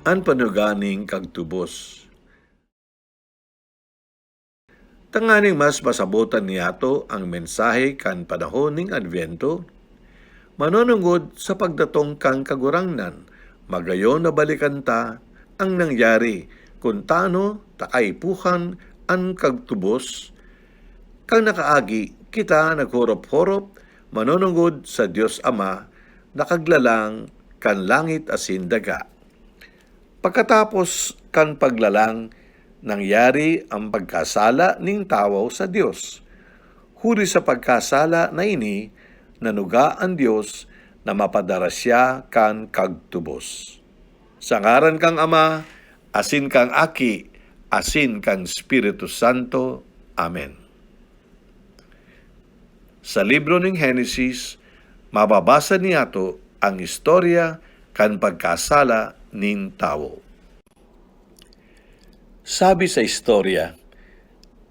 An panuganing kagtubos. Tanganing mas masabutan niyato ang mensahe kan panahon ning Advento, manunungod sa pagdatong kang kagurangnan, magayon na balikan ta ang nangyari kung tano takaipuhan ang kagtubos, kang nakaagi kita naghorop-horop manunungod sa Dios Ama nakaglalang kan langit asin daga. Pagkatapos kan paglalang, nangyari ang pagkasala ning tawo sa Dios. Huli sa pagkasala na ini, nanuga ang Dios na mapadara siya kan kagtubos. Sa ngaran kang Ama, asin kang Aki, asin kang Espiritu Santo. Amen. Sa libro ng Henesis, mababasa niyato ang istorya kan pagkasala ning tawo. Sabi sa istorya,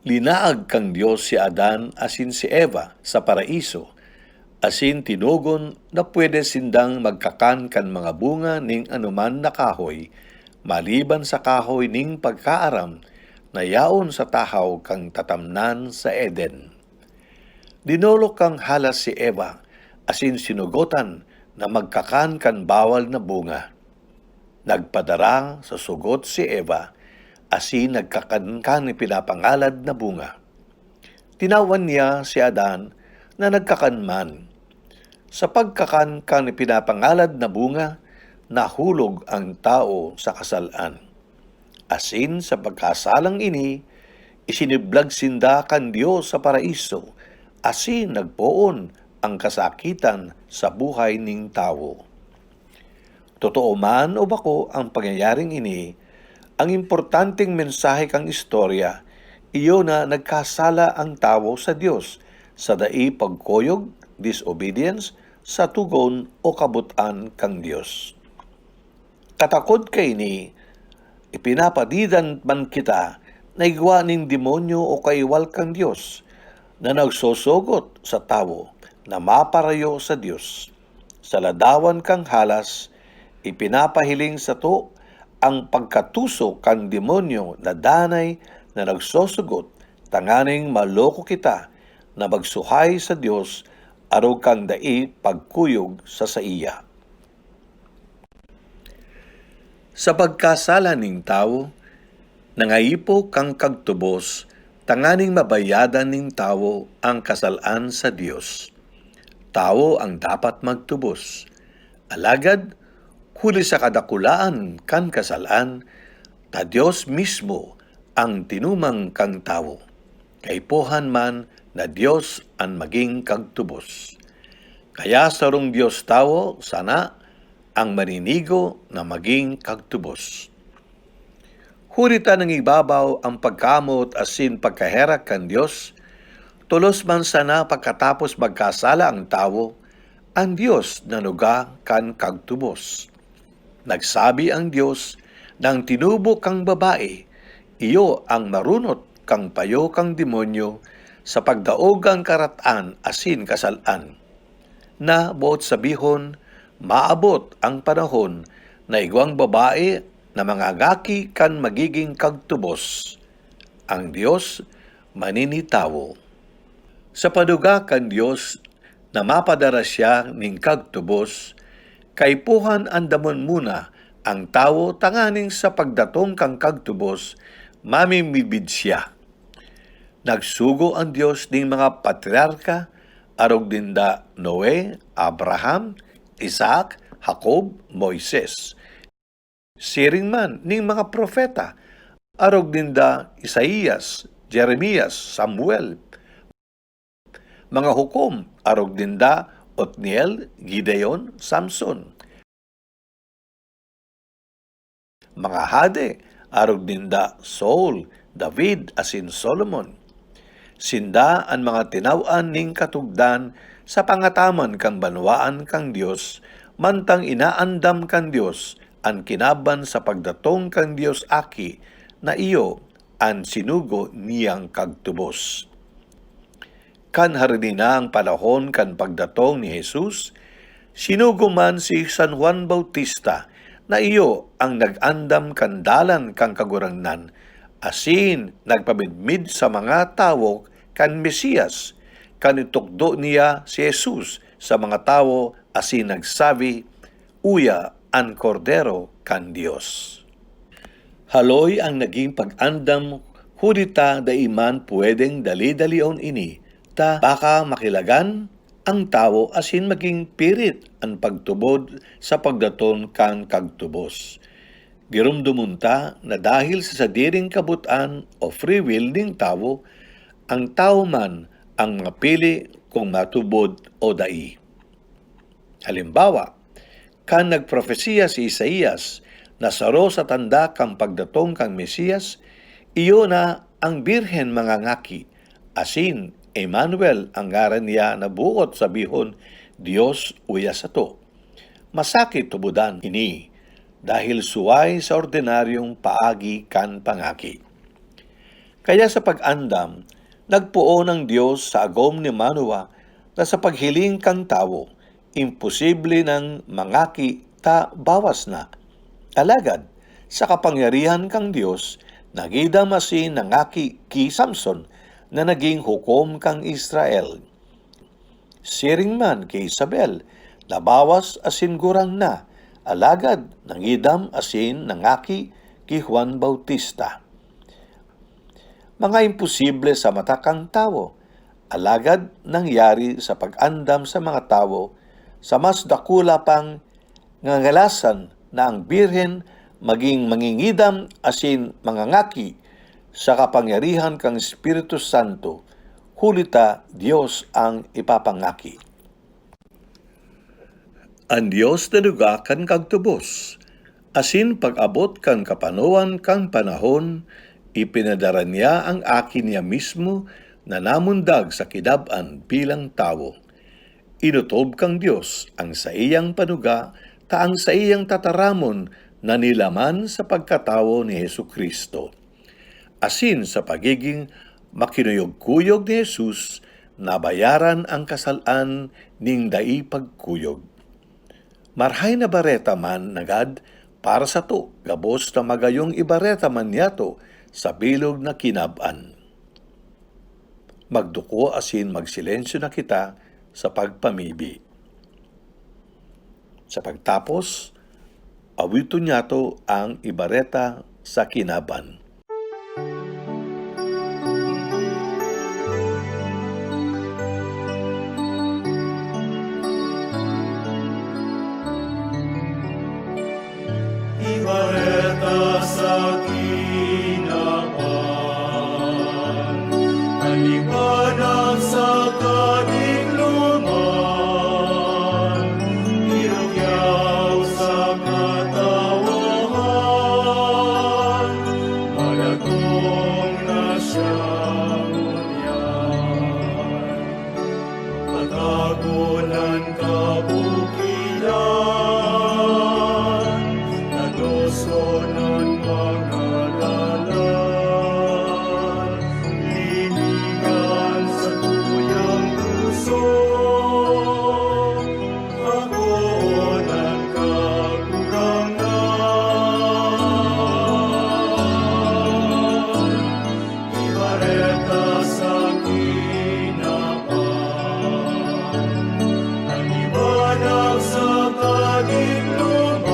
linaag kang Diyos si Adan asin si Eva sa paraiso, asin tinugon na pwede sindang magkakan kan mga bunga ning anuman na kahoy, maliban sa kahoy ning pagkaaram na yaon sa tahaw kang tatamnan sa Eden. Dinolok kang halas si Eva, asin sinugotan na magkakan kan bawal na bunga. Nagpadara sa sugot si Eva, asin nagkakan ni pinapangalad na bunga. Tinawan niya si Adan na nagkakan man. Sa pagkakan ni pinapangalad na bunga, nahulog ang tao sa kasalaan. Asin sa pagkasalang ini, isiniblag sinda kan Diyos sa paraiso, asin nagpoon ang kasakitan sa buhay ning tao. Totoo man o bako ang pangyayaring ini, ang importanteng mensahe kang istorya, iyo na nagkasala ang tao sa Diyos sa dai pagkoyog, disobedience, sa tugon o kabutan kang Diyos. Katakod kay ni, ipinapadidan man kita na igwa ning demonyo o kaiwal kang Diyos na nagsosugot sa tao na maparayo sa Diyos. Sa ladawan kang halas, ipinapahiling sa to ang pagkatuso kang demonyo na danay na nagsosugot, tanganing maloko kita na magsuhay sa Dios araw kang dai pagkuyog sa saiya. Sa pagkasala ning tao, nangaipo kang kagtubos, tanganing mabayadan ning tao ang kasalaan sa Dios. Tao ang dapat magtubos. Alagad, huli sa kadakulaan kan kasalaan, ta Dios mismo ang tinumang kang tao. Kaipuhan man na Dios ang maging kagtubos. Kaya sarong Dios tao, sana ang maninigo na maging kagtubos. Hurita ng ibabaw ang pagkamot asin pagkaherak kan Dios, tulos man sana pagkatapos magkasala ang tao, ang Dios nanuga kan kagtubos. Nagsabi ang Dios, nang tinubo kang babae, iyo ang marunot kang payo kang demonyo sa pagdaog ang karatan asin kasalan. Na buot sabihon, maabot ang panahon na igwang babae na mangagaki kan magiging kagtubos. Ang Dios maninitawo. Sa paduga kan Dios na mapadara siya ning kagtubos, kaipuhan andamon muna ang tao tanganing sa pagdatong kang kagtubos, mamimibid siya. Nagsugo ang Dios ning mga patriarka, arog dinda Noe, Abraham, Isaac, Jacob, Moises. Siring man ning mga propeta, arog dinda Isaías, Jeremias, Samuel. Mga hukom, arog dinda Otniel, Gideon, Samson. Mga hade, arog dinda Saul, David, asin Solomon. Sinda ang mga tinawan ning katugdan sa pangataman kang banwaan kang Dios, mantang inaandam kang Dios ang kinaban sa pagdatong kang Dios Aki na iyo ang sinugo niyang kagtubos. Kan harinina ang panahon kan pagdatong ni Jesus, sinugo man si San Juan Bautista na iyo ang nag-andam kandalan kang kagurangnan, asin nagpamidmid sa mga tawo kan Mesiyas, kanitukdo niya si Jesus sa mga tawo asin nagsabi, uya ang kordero kan Dios. Haloy ang naging pag-andam, hudita da iman pwedeng dali-dalion ini, ta baka makilagan ang tao asin maging pirit ang pagtubod sa pagdaton kan kagtubos. Girumdumunta na dahil sa sadiring kabutan o free will ning tao, ang tao man ang mapili kung matubod o dai. Halimbawa, kan nagprofesiya si Isaías na saro sa tanda kang pagdatong kang Mesiyas, iyo na ang birhen mangangaki, asin Emmanuel ang ngaran niya na buot sabihon, Dios uya sato. Masakit tubudan ini, dahil suway sa ordinaryong paagi kan pangaki. Kaya sa pag-andam, nagpuo ng Diyos sa agom ni Manoa na sa paghiling kang tao, imposible ng mangaki ta bawas na. Alagad, sa kapangyarihan kang Diyos, nagida masin nangaki ki Samson na naging hukom kang Israel. Siring man kay Isabel, nabawas asin gurang na, alagad nangidam asin nangaki ki Juan Bautista. Mga imposible sa mata kang tao, alagad nangyari sa pag-andam sa mga tao, sa mas dakula pang ngangalasan na ang birhen maging mangingidam asin mangangaki sa kapangyarihan kang Espiritu Santo, hulita Diyos ang ipapangaki. Ang Diyos naduga kan kagtubos, asin pag-abot kan kapanuan kang panahon, ipinadara niya ang akin niya mismo na namundag sa kidab-an bilang tao. Inutob kang Diyos ang sa iyang panuga, taang sa iyang tataramon na nilaman sa pagkatao ni Jesucristo. Asin sa pagiging makinuyog-kuyog ni Jesus, nabayaran ang kasalan ning dai pagkuyog. Marhay na bareta man nagad para sa to, gabos na magayong ibareta man yato sa bilog na kinab-an. Magduko asin magsilensyo na kita sa pagpamibi. Sa pagtapos, awito niyato ang ibareta sa kinaban. Ibareta sa kinaban, aliwanag sa kadikluman, irugyaw sa katawahan, malagong na siyang unyan. Patagunan kabukilan, nadosonan mga lalan, linigan sa tuyang puso, agonan kakurangan. Ibareta sa kinaban, ang liwanag sa kadikluman,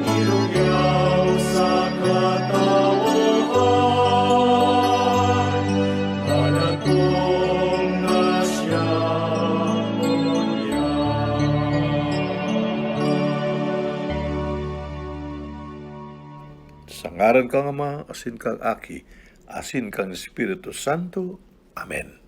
irugyaw sa katawahan, malatong na siyang unyan. Sa ngaran kang Ama, asin kang Aki, asin kang Espiritu Santo. Amen.